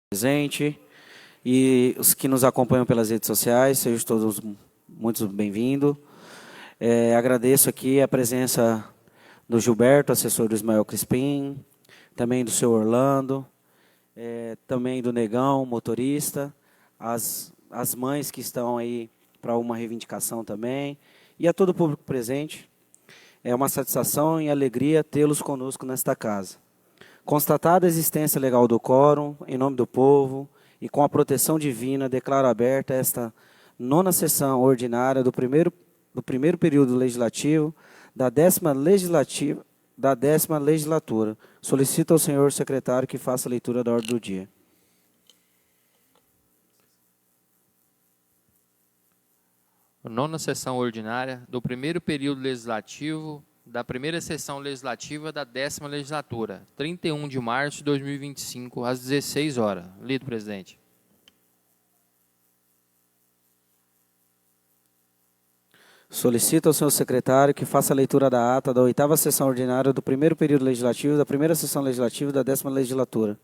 Presente e os que nos acompanham pelas redes sociais, sejam todos muito bem-vindos. Agradeço aqui a presença do Gilberto, assessor do Ismael Crispim, também do seu Orlando, também do Negão, motorista, as mães que estão aí para uma reivindicação também, e a todo o público presente. É uma satisfação e alegria tê-los conosco nesta casa. Constatada a existência legal do quórum, em nome do povo e com a proteção divina, declaro aberta esta 9ª sessão ordinária do primeiro período legislativo da 10ª legislatura. Solicito ao senhor secretário que faça a leitura da ordem do dia. Nona sessão ordinária do primeiro período legislativo da primeira sessão legislativa da 10ª legislatura, 31 de março de 2025, às 16 horas. Lido, presidente. Solicito ao senhor secretário que faça a leitura da ata da 8ª sessão ordinária do primeiro período legislativo da primeira sessão legislativa da 10ª legislatura.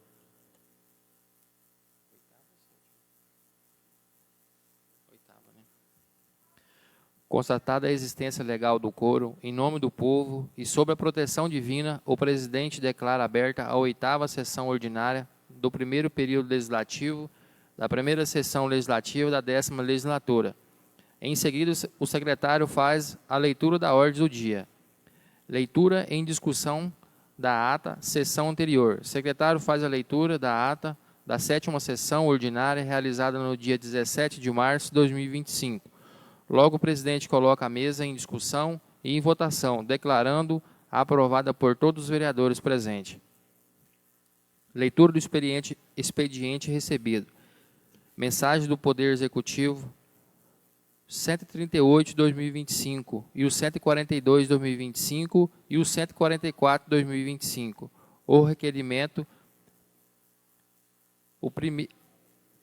Constatada a existência legal do quórum, em nome do povo e sob a proteção divina, o presidente declara aberta a 8ª sessão ordinária do primeiro período legislativo da primeira sessão legislativa da 10ª legislatura. Em seguida, o secretário faz a leitura da ordem do dia. Leitura em discussão da ata, sessão anterior. O secretário faz a leitura da ata da 7ª sessão ordinária realizada no dia 17 de março de 2025. Logo, o presidente coloca a mesa em discussão e em votação, declarando aprovada por todos os vereadores presentes. Leitura do expediente recebido. Mensagem do Poder Executivo 138 de 2025 e o 142 de 2025 e o 144 de 2025. O requerimento,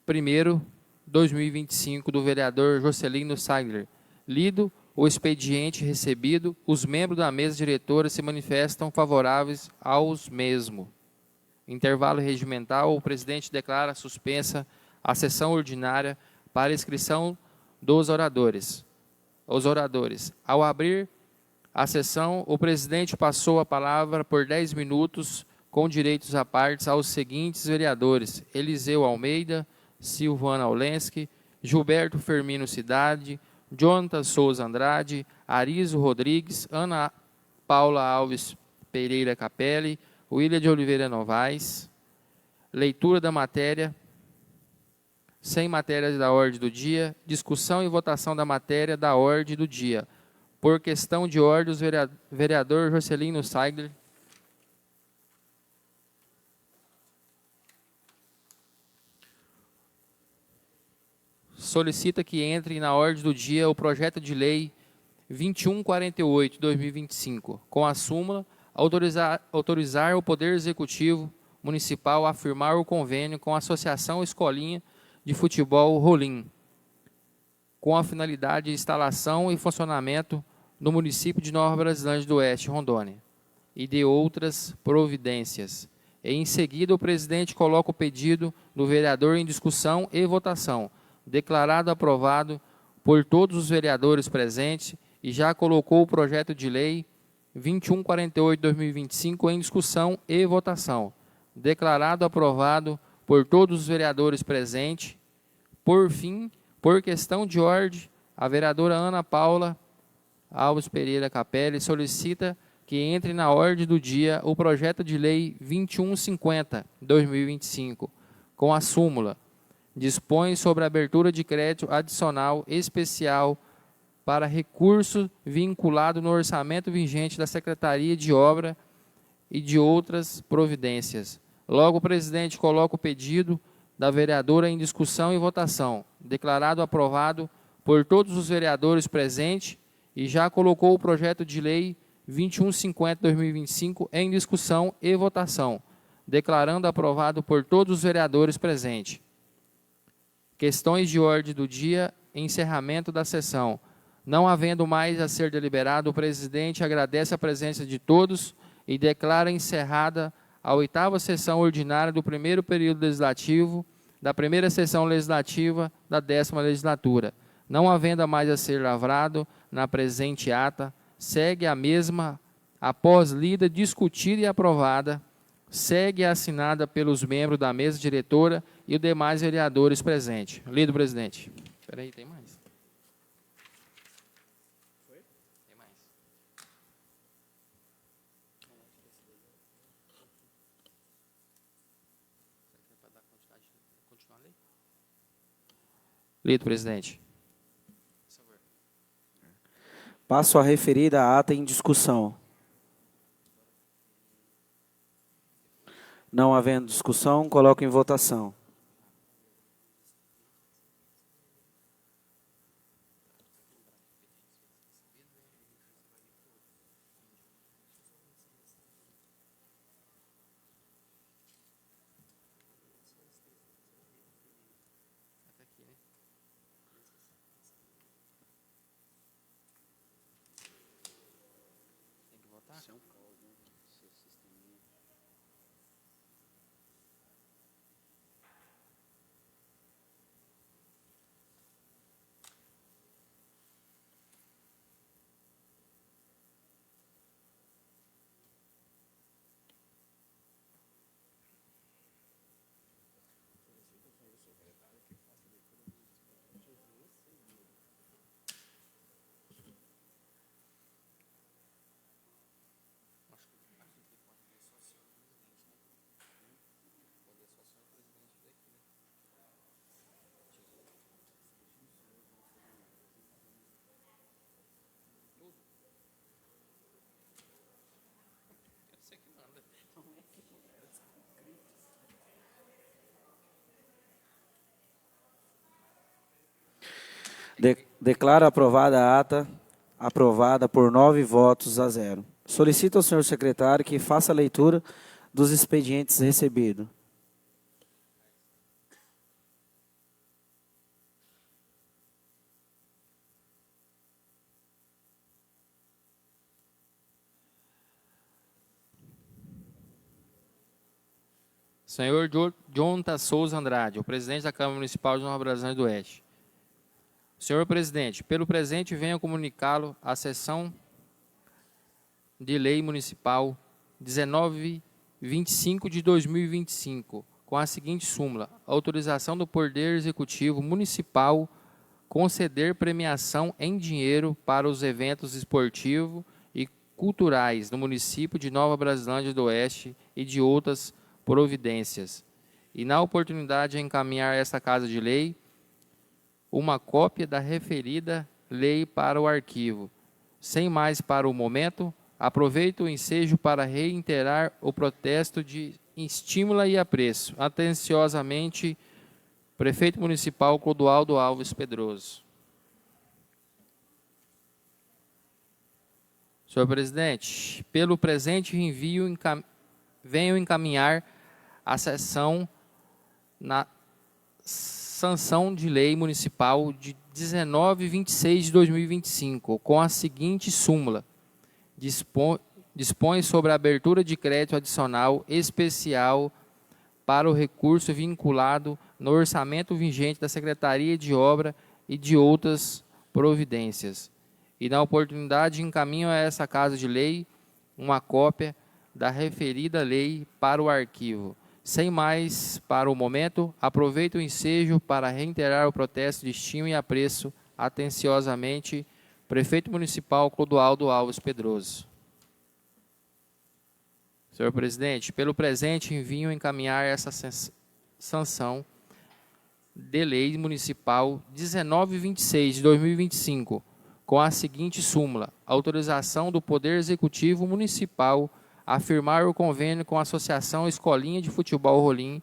primeiro 2025, do vereador Jocelino Sagler. Lido o expediente recebido, os membros da mesa diretora se manifestam favoráveis aos mesmos. Intervalo regimental, o presidente declara suspensa a sessão ordinária para inscrição dos oradores. Os oradores. Ao abrir a sessão, o presidente passou a palavra por 10 minutos, com direitos à parte, aos seguintes vereadores: Eliseu Almeida, Silvana Aulenski, Gilberto Firmino Cidade, Jonathan Souza Andrade, Arizo Rodrigues, Ana Paula Alves Pereira Capelli, William de Oliveira Novaes. Leitura da matéria, sem matérias da ordem do dia, discussão e votação da matéria da ordem do dia. Por questão de ordem, o vereador Jocelino Sagler solicita que entre na ordem do dia o projeto de lei 2148 de 2025, com a súmula autorizar o Poder Executivo Municipal a firmar o convênio com a Associação Escolinha de Futebol Rolim, com a finalidade de instalação e funcionamento no município de Nova Brasilândia do Oeste, Rondônia, e de outras providências. E, em seguida, o presidente coloca o pedido do vereador em discussão e votação, declarado aprovado por todos os vereadores presentes, e já colocou o projeto de lei 2148 de 2025 em discussão e votação, declarado aprovado por todos os vereadores presentes. Por fim, por questão de ordem, a vereadora Ana Paula Alves Pereira Capelli solicita que entre na ordem do dia o projeto de lei 2150 de 2025, com a súmula: dispõe sobre a abertura de crédito adicional especial para recurso vinculado no orçamento vigente da Secretaria de Obra e de outras providências. Logo, o presidente coloca o pedido da vereadora em discussão e votação, declarado aprovado por todos os vereadores presentes, e já colocou o projeto de lei 2150 de 2025 em discussão e votação, declarando aprovado por todos os vereadores presentes. Questões de ordem do dia, encerramento da sessão. Não havendo mais a ser deliberado, o presidente agradece a presença de todos e declara encerrada a 8ª sessão ordinária do primeiro período legislativo da primeira sessão legislativa da 10ª legislatura. Não havendo mais a ser lavrado na presente ata, segue a mesma, após lida, discutida e aprovada, segue assinada pelos membros da mesa diretora e os demais vereadores presentes. Lido, presidente. Espera aí, tem mais. Tem mais. Lido, presidente. Passo a referida ata em discussão. Não havendo discussão, coloco em votação. Declaro aprovada a ata, aprovada por 9 votos a 0. Solicito ao senhor secretário que faça a leitura dos expedientes recebidos. Senhor Jonathan Souza Andrade, o presidente da Câmara Municipal de Nova Brasilândia do Oeste. Senhor presidente, pelo presente venho comunicá-lo a sessão de lei municipal 1925 de 2025, com a seguinte súmula: autorização do Poder Executivo Municipal conceder premiação em dinheiro para os eventos esportivos e culturais no município de Nova Brasilândia do Oeste e de outras providências. E na oportunidade encaminhar esta Casa de Lei uma cópia da referida lei para o arquivo. Sem mais para o momento, aproveito o ensejo para reiterar o protesto de estímula e apreço. Atenciosamente, Prefeito Municipal Clodoaldo Alves Pedroso. Senhor presidente, pelo presente envio, venho encaminhar a sessão na sanção de lei municipal de 1926 de 2025, com a seguinte súmula: dispõe sobre a abertura de crédito adicional especial para o recurso vinculado no orçamento vigente da Secretaria de Obra e de outras providências. E na oportunidade encaminho a essa Casa de Lei uma cópia da referida lei para o arquivo. Sem mais para o momento, aproveito o ensejo para reiterar o protesto de estima e apreço. Atenciosamente, Prefeito Municipal Clodoaldo Alves Pedroso. Senhor presidente, pelo presente envio encaminhar essa sanção de lei municipal 1926 de 2025, com a seguinte súmula: autorização do Poder Executivo Municipal a firmar o convênio com a Associação Escolinha de Futebol Rolim,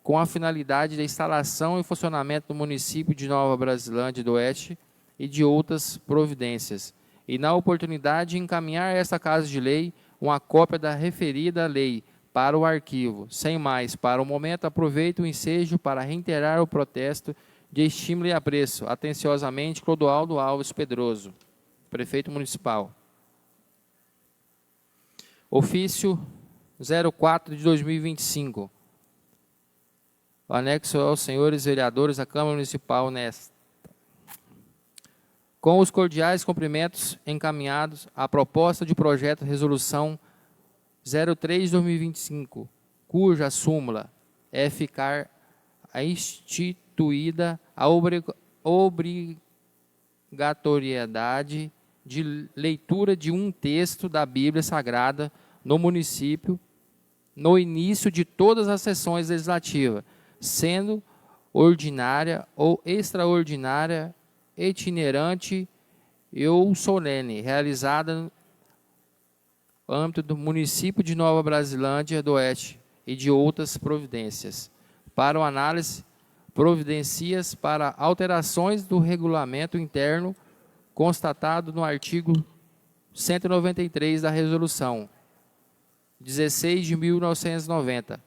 com a finalidade de instalação e funcionamento do município de Nova Brasilândia do Oeste e de outras providências. E na oportunidade encaminhar esta Casa de Lei uma cópia da referida lei para o arquivo. Sem mais, para o momento, aproveito o ensejo para reiterar o protesto de estímulo e apreço. Atenciosamente, Clodoaldo Alves Pedroso, Prefeito Municipal. Ofício 04 de 2025. O anexo aos senhores vereadores da Câmara Municipal nesta. Com os cordiais cumprimentos encaminhados, a proposta de projeto de resolução 03 de 2025, cuja súmula é ficar instituída a obrigatoriedade de leitura de um texto da Bíblia Sagrada no município no início de todas as sessões legislativas, sendo ordinária ou extraordinária, itinerante ou solene, realizada no âmbito do município de Nova Brasilândia do Oeste e de outras providências. Para o análise, providências para alterações do regulamento interno constatado no artigo 193 da Resolução 16 de 1990,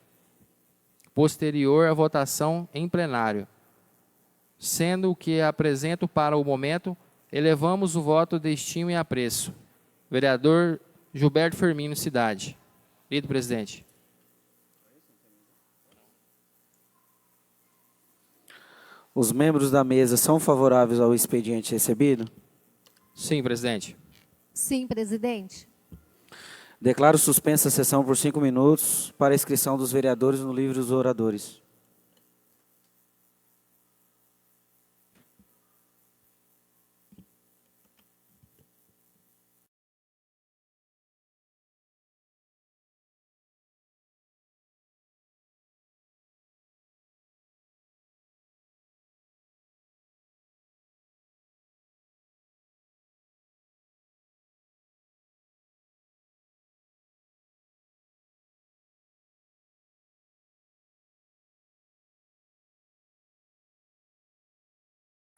posterior à votação em plenário. Sendo o que apresento para o momento, elevamos o voto de estima e apreço. Vereador Gilberto Firmino, Cidade. Lido, presidente. Os membros da mesa são favoráveis ao expediente recebido? Sim, presidente. Sim, presidente. Declaro suspensa a sessão por 5 minutos para a inscrição dos vereadores no livro dos oradores.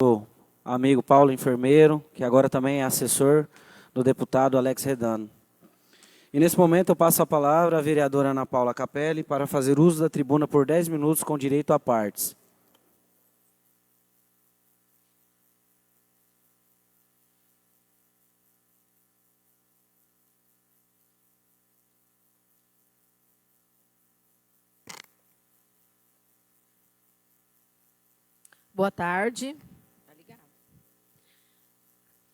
O amigo Paulo Enfermeiro, que agora também é assessor do deputado Alex Redano. E nesse momento eu passo a palavra à vereadora Ana Paula Capelli para fazer uso da tribuna por 10 minutos com direito a partes. Boa tarde.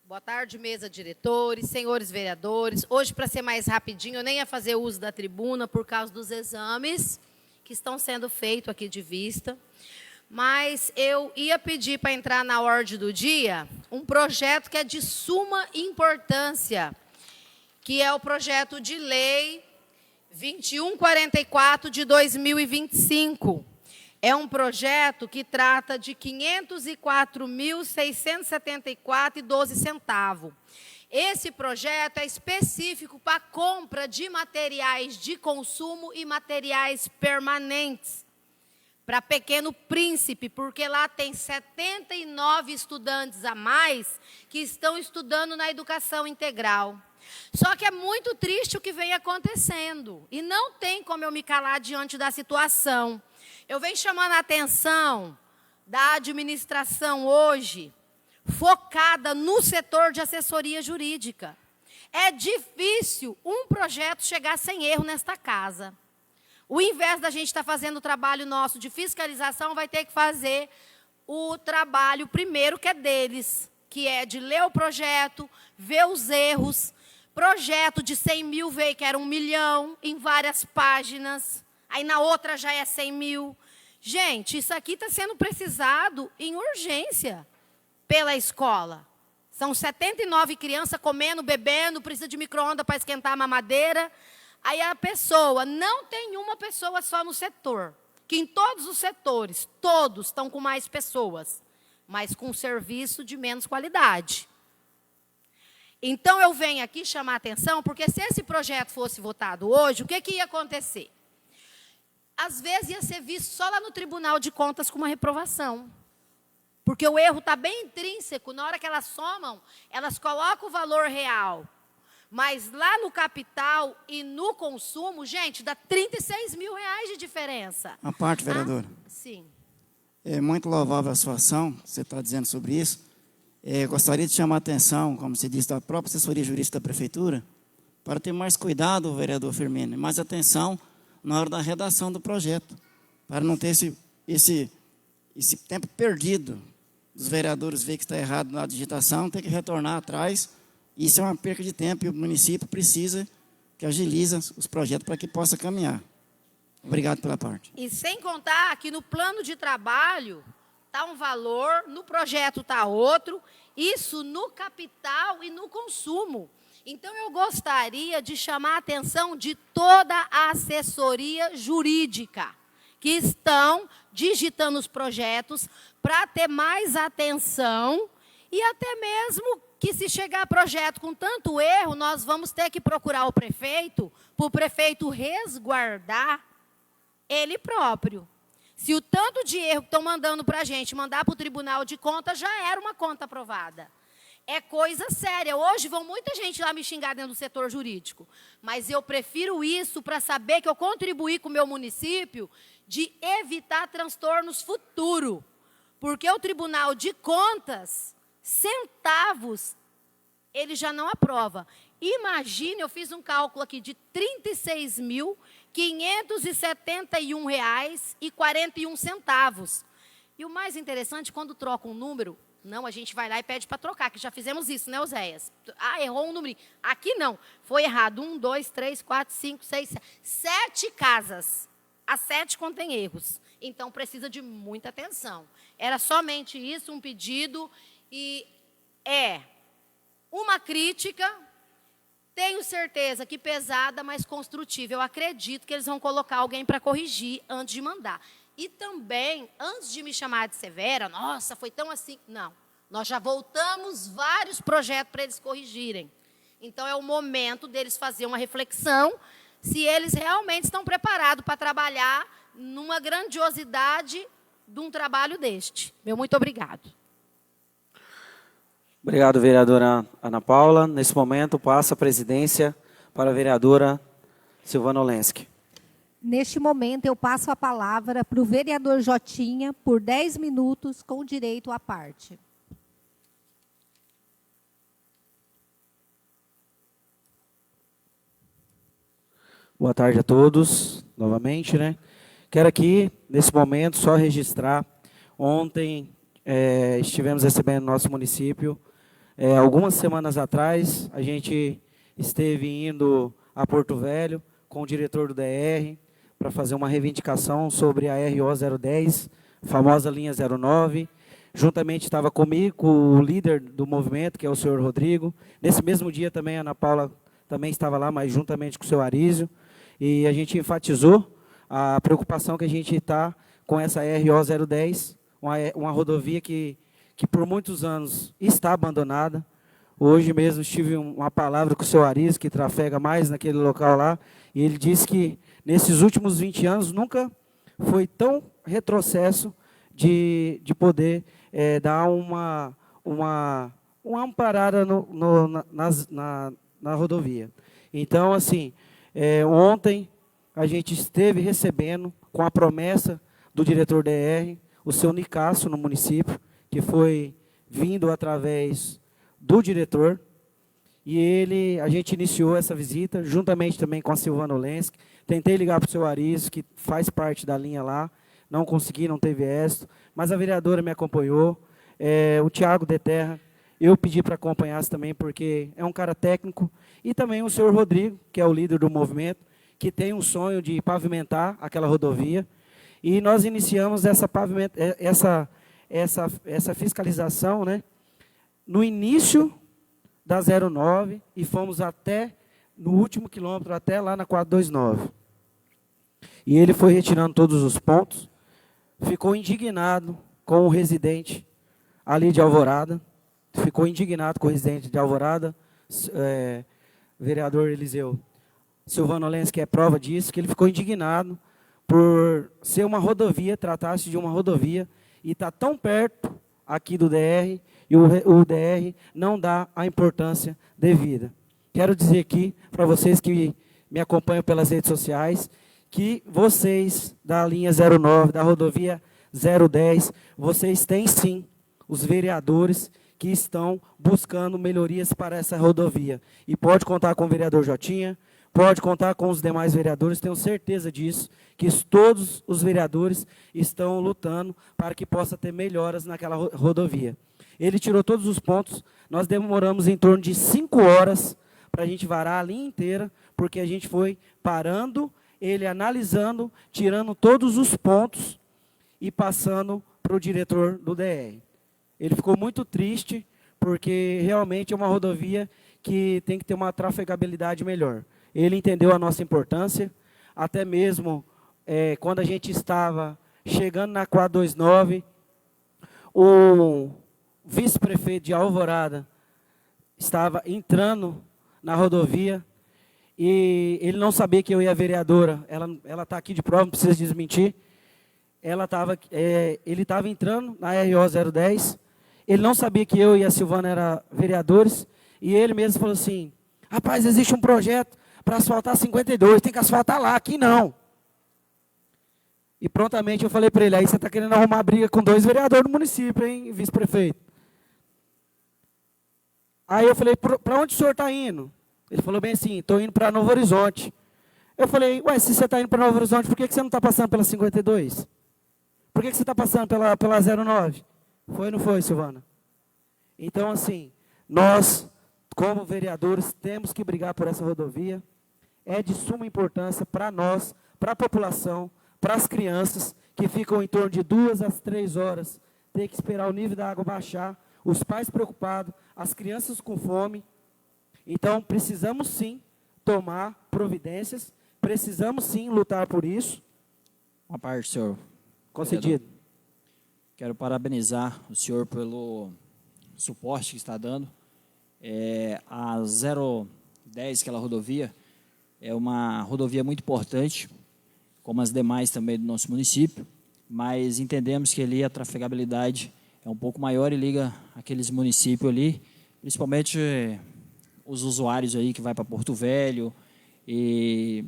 Boa tarde, mesa diretores, senhores vereadores. Hoje, para ser mais rapidinho, eu nem ia fazer uso da tribuna por causa dos exames que estão sendo feitos aqui de vista. Mas eu ia pedir para entrar na ordem do dia um projeto que é de suma importância, que é o projeto de lei 2144 de 2025. É um projeto que trata de R$ 504.674,12. Esse projeto é específico para a compra de materiais de consumo e materiais permanentes para Pequeno Príncipe, porque lá tem 79 estudantes a mais que estão estudando na educação integral. Só que é muito triste o que vem acontecendo, e não tem como eu me calar diante da situação. Eu venho chamando a atenção da administração hoje, focada no setor de assessoria jurídica. É difícil um projeto chegar sem erro nesta casa. O invés da gente estar fazendo o trabalho nosso de fiscalização, vai ter que fazer o trabalho primeiro que é deles, que é de ler o projeto, ver os erros. Projeto de 100 mil veio que era 1 milhão, em várias páginas. Aí na outra já é 100 mil. Gente, isso aqui está sendo precisado em urgência pela escola. São 79 crianças comendo, bebendo, precisa de micro-ondas para esquentar a mamadeira. Aí a pessoa, não tem uma pessoa só no setor, que em todos os setores, todos estão com mais pessoas, mas com serviço de menos qualidade. Então eu venho aqui chamar a atenção, porque se esse projeto fosse votado hoje, o que ia acontecer? Às vezes ia ser visto só lá no Tribunal de Contas com uma reprovação. Porque o erro está bem intrínseco, na hora que elas somam, elas colocam o valor real. Mas lá no capital e no consumo, gente, dá 36 mil reais de diferença. A parte, vereadora. Sim. É muito louvável a sua ação, você está dizendo sobre isso. Gostaria de chamar a atenção, como você disse, da própria assessoria jurídica da Prefeitura, para ter mais cuidado, vereador Firmino, mais atenção na hora da redação do projeto, para não ter esse tempo perdido dos vereadores ver que está errado na digitação, ter que retornar atrás. Isso é uma perca de tempo e o município precisa que agilize os projetos para que possa caminhar. Obrigado pela parte. E sem contar que no plano de trabalho está um valor, no projeto está outro, isso no capital e no consumo. Então, eu gostaria de chamar a atenção de toda a assessoria jurídica que estão digitando os projetos para ter mais atenção e até mesmo que, se chegar projeto com tanto erro, nós vamos ter que procurar o prefeito, para o prefeito resguardar ele próprio. Se o tanto de erro que estão mandando para a gente mandar para o Tribunal de Contas, já era uma conta aprovada. É coisa séria. Hoje vão muita gente lá me xingar dentro do setor jurídico, mas eu prefiro isso para saber que eu contribuí com o meu município de evitar transtornos futuros. Porque o Tribunal de Contas, centavos, ele já não aprova. Imagine, eu fiz um cálculo aqui de R$ 36.571,41. E o mais interessante, quando troca um número, não, a gente vai lá e pede para trocar, que já fizemos isso, né, Oséias? Ah, errou um número. Aqui não, foi errado. 1, 2, 3, 4, 5, 6, 7 casas. As 7 contêm erros. Então, precisa de muita atenção. Era somente isso, um pedido, e é uma crítica, tenho certeza que pesada, mas construtiva. Eu acredito que eles vão colocar alguém para corrigir antes de mandar. E também, antes de me chamar de severa, nossa, foi tão assim. Não, nós já voltamos vários projetos para eles corrigirem. Então, é o momento deles fazer uma reflexão se eles realmente estão preparados para trabalhar numa grandiosidade de um trabalho deste. Meu muito obrigado. Obrigado, vereadora Ana Paula. Nesse momento, passa a presidência para a vereadora Silvana Olensky. Neste momento, eu passo a palavra para o vereador Jotinha por 10 minutos, com direito à parte. Boa tarde a todos, novamente, né? Quero aqui, nesse momento, só registrar. Ontem, estivemos recebendo no nosso município. Algumas semanas atrás, a gente esteve indo a Porto Velho com o diretor do DR, para fazer uma reivindicação sobre a RO 010, famosa linha 09. Juntamente estava comigo, o líder do movimento, que é o senhor Rodrigo. Nesse mesmo dia também a Ana Paula também estava lá, mas juntamente com o seu Arísio. E a gente enfatizou a preocupação que a gente está com essa RO 010, uma rodovia que por muitos anos está abandonada. Hoje mesmo tive uma palavra com o seu Arísio, que trafega mais naquele local lá, e ele disse que nesses últimos 20 anos nunca foi tão retrocesso de poder dar uma amparada na rodovia. Então, assim, ontem a gente esteve recebendo, com a promessa do diretor DR, o seu Nicasso no município, que foi vindo através do diretor, e a gente iniciou essa visita, juntamente também com a Silvana Olensky. Tentei ligar para o seu Arísio, que faz parte da linha lá, não consegui, não teve êxito, mas a vereadora me acompanhou, o Tiago de Terra, eu pedi para acompanhasse também, porque é um cara técnico, e também o senhor Rodrigo, que é o líder do movimento, que tem um sonho de pavimentar aquela rodovia, e nós iniciamos essa fiscalização, né, no início da 09, e fomos até, no último quilômetro, até lá na 429. E ele foi retirando todos os pontos, ficou indignado com o residente ali de Alvorada, vereador Eliseu Silvano Olensky é prova disso, que ele ficou indignado por ser uma rodovia, tratasse de uma rodovia, e está tão perto aqui do DR, e o DR não dá a importância devida. Quero dizer aqui, para vocês que me acompanham pelas redes sociais, que vocês da linha 09, da rodovia 010, vocês têm sim os vereadores que estão buscando melhorias para essa rodovia. E pode contar com o vereador Jotinha, pode contar com os demais vereadores, tenho certeza disso, que todos os vereadores estão lutando para que possa ter melhoras naquela rodovia. Ele tirou todos os pontos, nós demoramos em torno de 5 horas para a gente varar a linha inteira, porque a gente foi parando, ele analisando, tirando todos os pontos e passando para o diretor do DR. Ele ficou muito triste, porque realmente é uma rodovia que tem que ter uma trafegabilidade melhor. Ele entendeu a nossa importância, até mesmo quando a gente estava chegando na 429, o vice-prefeito de Alvorada estava entrando na rodovia e ele não sabia que eu ia a vereadora. Ela está aqui de prova, não precisa desmentir. Ele estava entrando na RO 010, ele não sabia que eu e a Silvana eram vereadores, e ele mesmo falou assim, rapaz, existe um projeto para asfaltar 52, tem que asfaltar lá, aqui não. E prontamente eu falei para ele, aí você está querendo arrumar briga com 2 vereadores do município, hein, vice-prefeito? Aí eu falei, para onde o senhor está indo? Ele falou bem assim, estou indo para Novo Horizonte. Eu falei, ué, se você está indo para Novo Horizonte, por que você não está passando pela 52? Por que você está passando pela 09? Foi ou não foi, Silvana? Então, assim, nós, como vereadores, temos que brigar por essa rodovia. É de suma importância para nós, para a população, para as crianças, que ficam em torno de 2 às 3 horas, ter que esperar o nível da água baixar, os pais preocupados, as crianças com fome. Então, precisamos sim tomar providências, precisamos sim lutar por isso. Uma parte, senhor. Concedido. Quero parabenizar o senhor pelo suporte que está dando. A 010, aquela rodovia, é uma rodovia muito importante, como as demais também do nosso município, mas entendemos que ali a trafegabilidade é um pouco maior e liga aqueles municípios ali, principalmente os usuários aí que vai para Porto Velho, e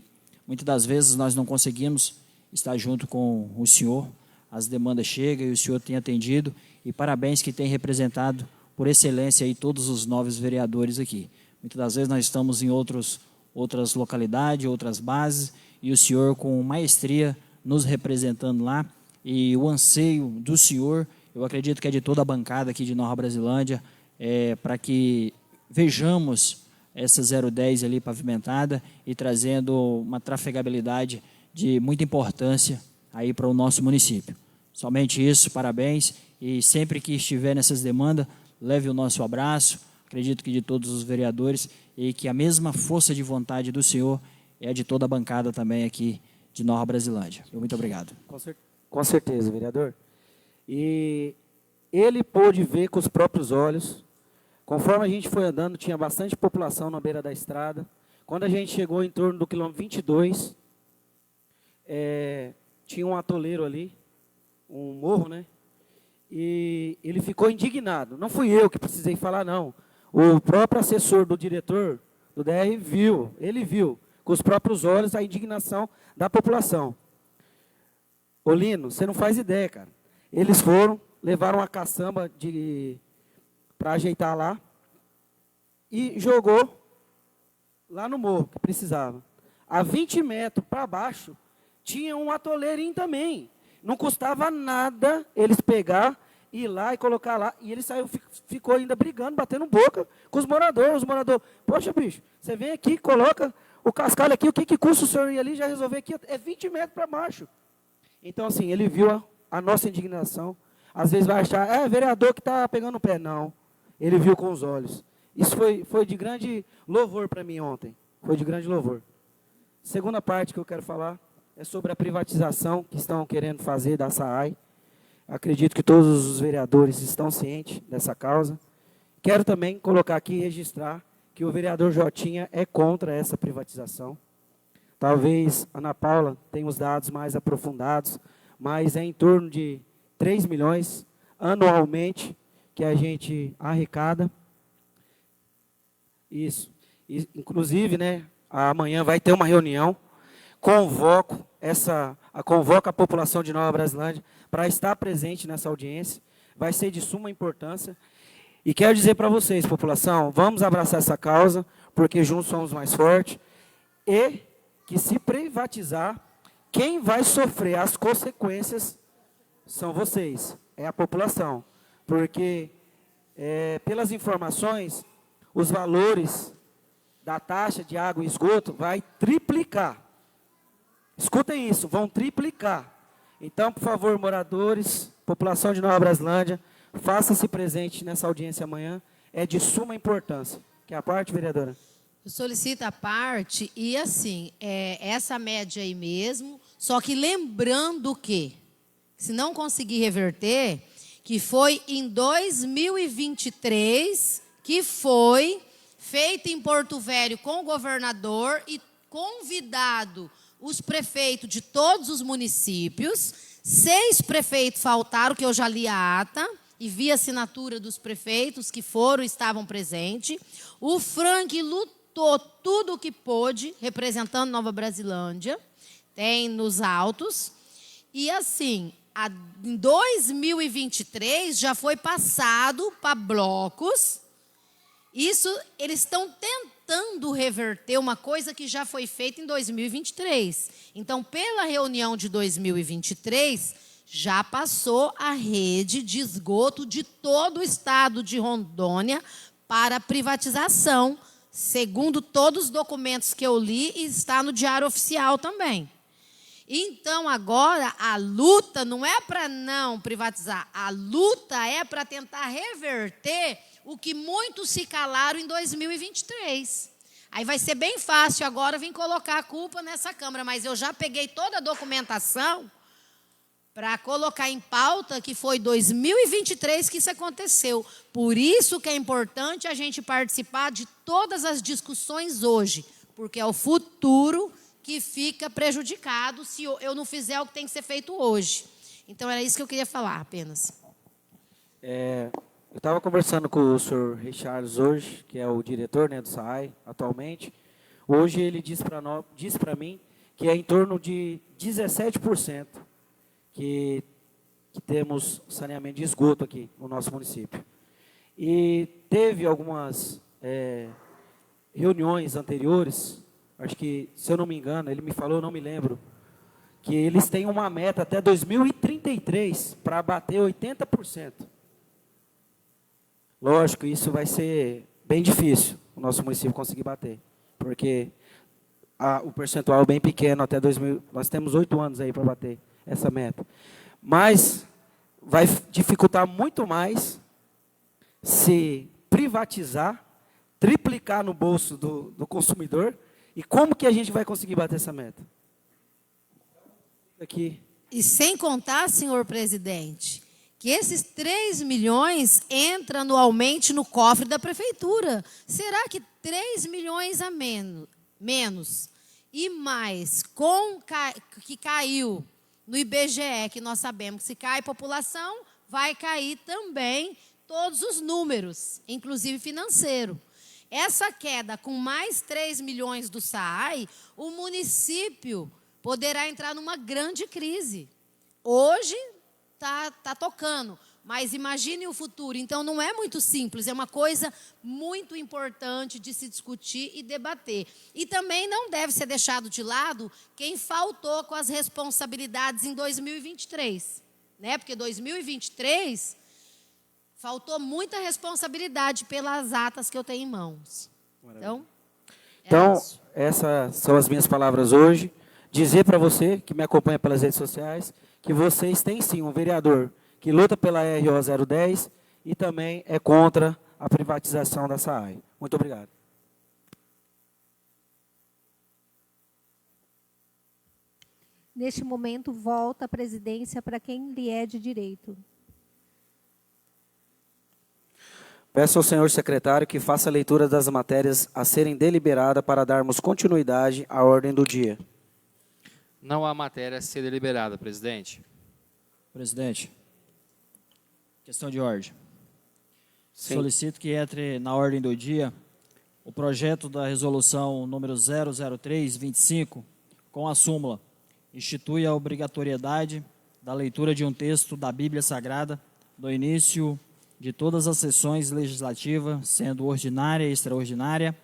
muitas das vezes nós não conseguimos estar junto com o senhor, as demandas chegam e o senhor tem atendido, e parabéns que tem representado por excelência aí todos os novos vereadores aqui. Muitas das vezes nós estamos em outras localidades, outras bases, e o senhor com maestria nos representando lá, e o anseio do senhor, eu acredito que é de toda a bancada aqui de Nova Brasilândia, para que vejamos essa 010 ali pavimentada e trazendo uma trafegabilidade de muita importância aí para o nosso município. Somente isso, parabéns, e sempre que estiver nessas demandas, leve o nosso abraço, acredito que de todos os vereadores, e que a mesma força de vontade do senhor é de toda a bancada também aqui de Nova Brasilândia. Muito obrigado. Com certeza, vereador. E ele pôde ver com os próprios olhos, conforme a gente foi andando, tinha bastante população na beira da estrada. Quando a gente chegou em torno do quilômetro 22, tinha um atoleiro ali, um morro, né? E ele ficou indignado. Não fui eu que precisei falar, não. O próprio assessor do diretor do DR viu, ele viu com os próprios olhos a indignação da população. Olino, você não faz ideia, cara. Eles foram, levaram a caçamba para ajeitar lá e jogou lá no morro, que precisava. A 20 metros para baixo, tinha um atoleirinho também. Não custava nada eles pegar, ir lá e colocar lá. E ele saiu, ficou ainda brigando, batendo boca com os moradores. Os moradores, poxa, bicho, você vem aqui, coloca o cascalho aqui, o que custa o senhor ir ali já resolver aqui? É 20 metros para baixo. Então, assim, ele viu a nossa indignação. Às vezes vai achar, vereador que está pegando o pé. Não, ele viu com os olhos. Isso foi de grande louvor para mim ontem. Foi de grande louvor. Segunda parte que eu quero falar é sobre a privatização que estão querendo fazer da SAAI. Acredito que todos os vereadores estão cientes dessa causa. Quero também colocar aqui e registrar que o vereador Jotinha é contra essa privatização. Talvez a Ana Paula tenha os dados mais aprofundados, mas é em torno de 3 milhões anualmente que a gente arrecada. Isso. Inclusive, né, amanhã vai ter uma reunião. Convoco a população de Nova Brasilândia para estar presente nessa audiência. Vai ser de suma importância. E quero dizer para vocês, população, vamos abraçar essa causa, porque juntos somos mais fortes, e que se privatizar, quem vai sofrer as consequências são vocês, é a população. Porque, pelas informações, os valores da taxa de água e esgoto vai triplicar. Escutem isso, vão triplicar. Então, por favor, moradores, população de Nova Brasilândia, faça-se presente nessa audiência amanhã, é de suma importância. Quer a parte, vereadora? Eu solicito a parte e, assim, essa média aí mesmo, só que lembrando que, se não conseguir reverter, que foi em 2023 que foi feito em Porto Velho com o governador e convidado os prefeitos de todos os municípios. 6 prefeitos faltaram, que eu já li a ata e vi a assinatura dos prefeitos que estavam presentes. O Frank lutou tudo o que pôde, representando Nova Brasilândia, tem nos autos. E assim, em 2023 já foi passado para blocos. Isso, eles estão tentando reverter uma coisa que já foi feita em 2023. Então, pela reunião de 2023, já passou a rede de esgoto de todo o estado de Rondônia para privatização, segundo todos os documentos que eu li, e está no Diário Oficial também. Então, agora, a luta não é para não privatizar, a luta é para tentar reverter o que muitos se calaram em 2023. Aí vai ser bem fácil agora vir colocar a culpa nessa Câmara, mas eu já peguei toda a documentação para colocar em pauta que foi 2023 que isso aconteceu. Por isso que é importante a gente participar de todas as discussões hoje, porque é o futuro que fica prejudicado se eu não fizer o que tem que ser feito hoje. Então, era isso que eu queria falar apenas. Eu estava conversando com o senhor Richards hoje, que é o diretor, né, do SAAI, atualmente. Hoje ele disse para mim que é em torno de 17% que temos saneamento de esgoto aqui no nosso município. E teve algumas reuniões anteriores, acho que, se eu não me engano, ele me falou, eu não me lembro, que eles têm uma meta até 2033 para bater 80%. Lógico, isso vai ser bem difícil, o nosso município conseguir bater, porque o percentual é bem pequeno, até 2000, nós temos 8 anos aí para bater essa meta. Mas vai dificultar muito mais se privatizar, triplicar no bolso do consumidor. E como que a gente vai conseguir bater essa meta? Aqui. E sem contar, senhor presidente, que esses 3 milhões entram anualmente no cofre da prefeitura. Será que 3 milhões a menos e mais, que caiu no IBGE, que nós sabemos que se cai população, vai cair também todos os números, inclusive financeiro. Essa queda com mais 3 milhões do SAAI, o município poderá entrar numa grande crise. Hoje está tocando, mas imagine o futuro. Então, não é muito simples, é uma coisa muito importante de se discutir e debater. E também não deve ser deixado de lado quem faltou com as responsabilidades em 2023. Né? Porque 2023... faltou muita responsabilidade pelas atas que eu tenho em mãos. Então, essas são as minhas palavras hoje. Dizer para você, que me acompanha pelas redes sociais, que vocês têm sim um vereador que luta pela RO 010 e também é contra a privatização da SAAI. Muito obrigado. Neste momento, volta a presidência para quem lhe é de direito. Peço ao senhor secretário que faça a leitura das matérias a serem deliberadas para darmos continuidade à ordem do dia. Não há matéria a ser deliberada, presidente. Presidente, questão de ordem. Sim. Solicito que entre na ordem do dia o projeto da resolução número 00325, com a súmula, institui a obrigatoriedade da leitura de um texto da Bíblia Sagrada, do início de todas as sessões legislativas, sendo ordinária e extraordinária,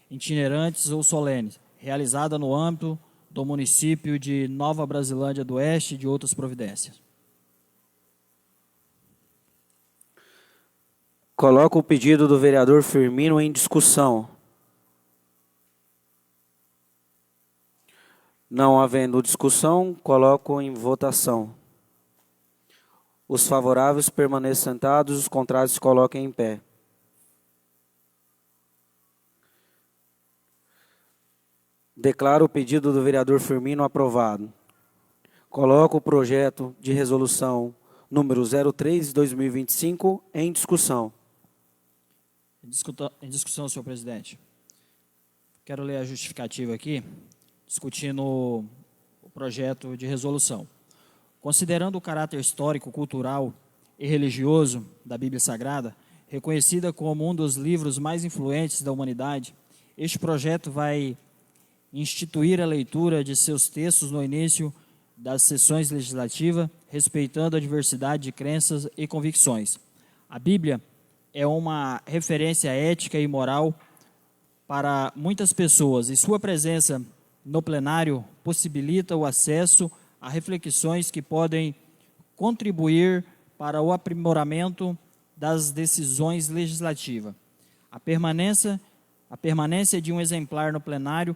itinerantes ou solenes, realizada no âmbito do município de Nova Brasilândia do Oeste e de outras providências. Coloco o pedido do vereador Firmino em discussão. Não havendo discussão, coloco em votação. Os favoráveis permaneçam sentados, os contrários se coloquem em pé. Declaro o pedido do vereador Firmino aprovado. Coloco o projeto de resolução número 03/2025 em discussão. Em discussão, senhor presidente. Quero ler a justificativa aqui, discutindo o projeto de resolução. Considerando o caráter histórico, cultural e religioso da Bíblia Sagrada, reconhecida como um dos livros mais influentes da humanidade, este projeto vai instituir a leitura de seus textos no início das sessões legislativas, respeitando a diversidade de crenças e convicções. A Bíblia é uma referência ética e moral para muitas pessoas e sua presença no plenário possibilita o acesso a reflexões que podem contribuir para o aprimoramento das decisões legislativas. A permanência de um exemplar no plenário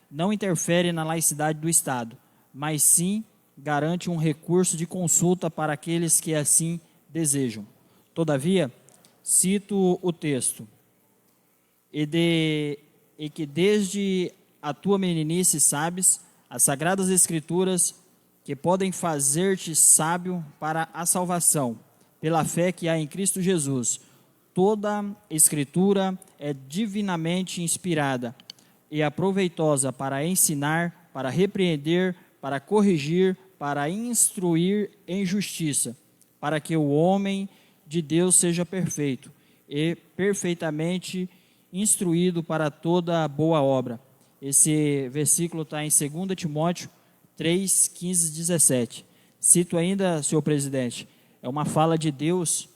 não interfere na laicidade do Estado, mas sim garante um recurso de consulta para aqueles que assim desejam. Todavia, cito o texto, e que desde a tua meninice sabes as sagradas escrituras que podem fazer-te sábio para a salvação, pela fé que há em Cristo Jesus. Toda escritura é divinamente inspirada e aproveitosa para ensinar, para repreender, para corrigir, para instruir em justiça, para que o homem de Deus seja perfeito e perfeitamente instruído para toda boa obra. Esse versículo está em 2 Timóteo 3, 15, 17. Cito ainda, senhor presidente, é uma fala de Deus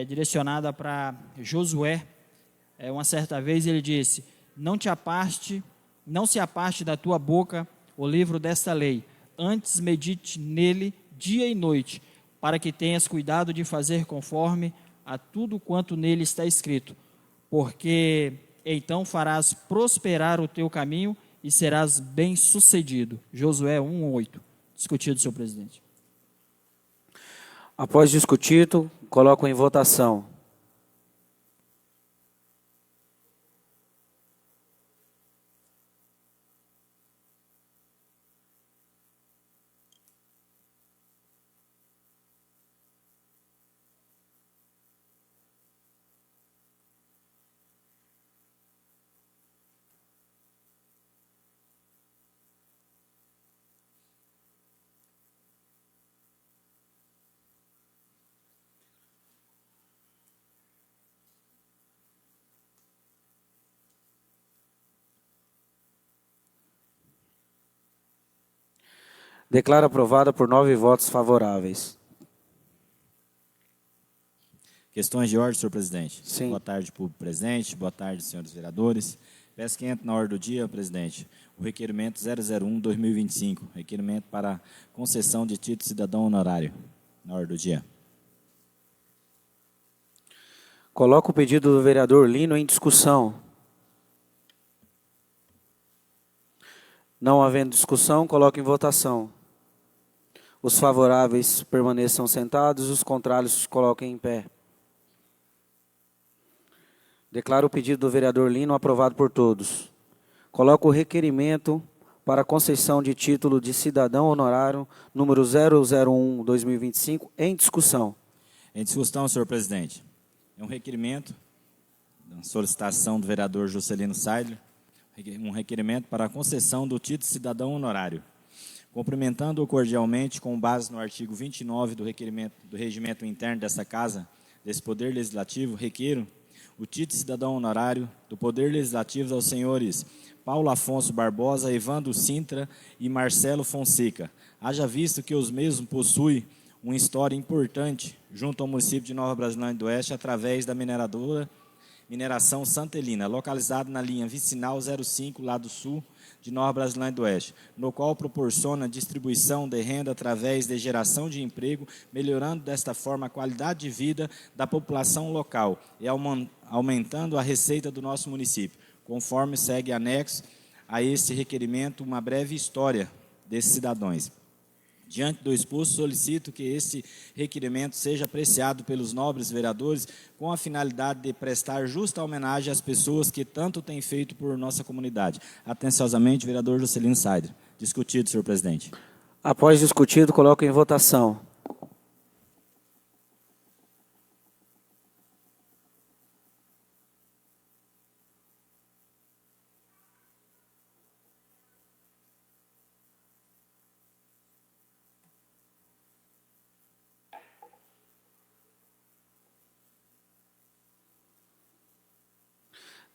direcionada para Josué. Uma certa vez ele disse: não se aparte da tua boca o livro desta lei, antes medite nele dia e noite, para que tenhas cuidado de fazer conforme a tudo quanto nele está escrito, porque então farás prosperar o teu caminho e serás bem-sucedido. Josué 1:8. Discutido, senhor presidente. Após discutido, coloco em votação. Declaro aprovada por 9 votos favoráveis. Questões de ordem, senhor presidente. Sim. Boa tarde, público presente. Boa tarde, senhores vereadores. Peço que entre na ordem do dia, presidente, o requerimento 001/2025, requerimento para concessão de título de cidadão honorário. Na ordem do dia. Coloco o pedido do vereador Lino em discussão. Não havendo discussão, coloco em votação. Os favoráveis permaneçam sentados, os contrários se coloquem em pé. Declaro o pedido do vereador Lino aprovado por todos. Coloco o requerimento para concessão de título de cidadão honorário número 001/2025 em discussão. Em discussão, senhor presidente. É um requerimento, uma solicitação do vereador Juscelino Saidler, um requerimento para a concessão do título de cidadão honorário. Cumprimentando-o cordialmente, com base no artigo 29 do regimento interno dessa Casa, desse Poder Legislativo, requeiro o título de cidadão honorário do Poder Legislativo aos senhores Paulo Afonso Barbosa, Evandro Sintra e Marcelo Fonseca, haja visto que os mesmos possuem uma história importante junto ao município de Nova Brasilândia do Oeste através da Mineração Santa Helena, localizada na linha vicinal 05, lado sul de Nova Brasilândia do Oeste, no qual proporciona distribuição de renda através de geração de emprego, melhorando desta forma a qualidade de vida da população local e aumentando a receita do nosso município. Conforme segue anexo a este requerimento, uma breve história desses cidadãos. Diante do exposto, solicito que este requerimento seja apreciado pelos nobres vereadores com a finalidade de prestar justa homenagem às pessoas que tanto têm feito por nossa comunidade. Atenciosamente, vereador Juscelino Saidre. Discutido, senhor presidente. Após discutido, coloco em votação.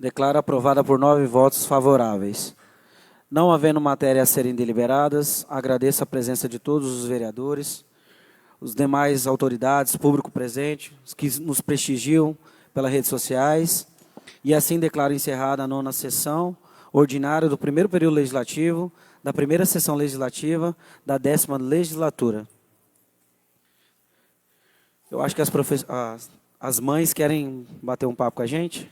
Declaro aprovada por 9 votos favoráveis. Não havendo matéria a serem deliberadas, agradeço a presença de todos os vereadores, os demais autoridades, público presente, os que nos prestigiam pelas redes sociais, e assim declaro encerrada a 9ª sessão ordinária do primeiro período legislativo, da primeira sessão legislativa da 10ª legislatura. Eu acho que as mães querem bater um papo com a gente.